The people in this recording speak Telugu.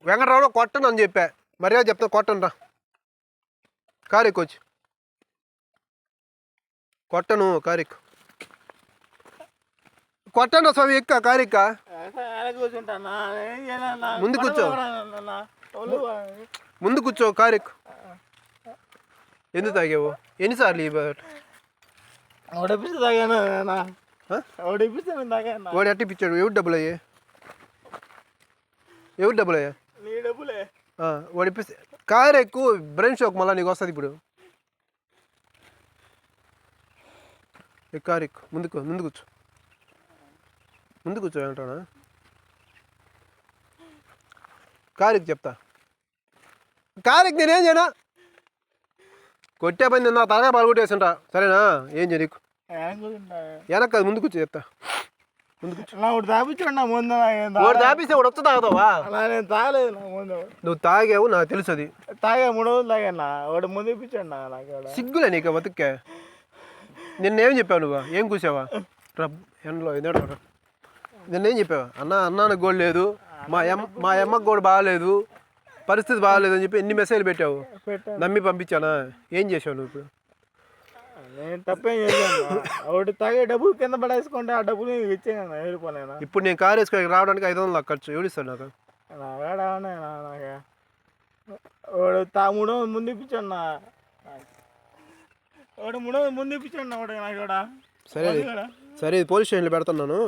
వెంకటరావులో కొట్టను అని చెప్పా. మర్యాద చెప్తా, కొట్టను రా. కారు ఎక్కువచ్చు. కొట్టను, కారు ఎక్కు. కొట్టను స్వామి, ఎక్క కారు ఎక్క. ముందు కూర్చో, ముందు కూర్చో, కారు ఎక్కు. ఎందుకు తాగావు? ఎన్నిసార్లు తాగాను. వాడు అట్టిపించాడు. ఎవరు డబ్బులు అయ్యా? ఎవరు డబ్బులు అయ్యా? వాడు ఇప్పిస్తే కారు ఎక్కువ. బ్రెయిన్ షాక్ మళ్ళీ నీకు వస్తుంది ఇప్పుడు. కారు ఎక్కు, ముందు కూర్చో, ముందు కూర్చో అంటానా? కారు ఎక్కు చెప్తా. కారు ఎక్కు, నేనేం చేయనా? కొట్టే పని నా తలగా పాల్గొట్టేసింటా. సరేనా? ఏం చేయకు. వెనక ముందు కూర్చో చెప్తా. ముందు కూర్చో. వాడు తాపిస్తే వాడు వచ్చి తాగుతావా? నేను తాగలేదు. నువ్వు తాగావు, నాకు తెలుసు. అది తాగా 3 రోజులు తాగా. వాడు ముందు ఇప్పించాడు నాకు. సిగ్గులే నీకు బతుక్కే. నిన్నేం చెప్పావు? నువ్వు ఏం కూసావా? ఎండలో ఏదో నిన్నేం చెప్పావా? అన్నానికి గోడు లేదు, మా అమ్మకు కూడా బాగాలేదు, పరిస్థితి బాగాలేదు అని చెప్పి ఎన్ని మెసేజ్లు పెట్టావు. నమ్మి పంపించానా? ఏం చేసావు నువ్వు ఇప్పుడు? నేను తప్పేం చేశాను? ఒకటి తాగే డబ్బులు కింద పడేసుకుంటే ఆ డబ్బులు ఇచ్చేనా వెళ్ళిపోయినా. ఇప్పుడు నేను కారు వేసుకొని రావడానికి 500 ఖర్చు ఎవడిస్తాడు నాకు? వాడు 3 రోజులు ముందు ఇప్పించాడు. వాడు 3 రోజులు ముందు ఇప్పించాడు. వాడు నాకు. సరే, పోలీస్ స్టేషన్లో పెడుతున్నాను.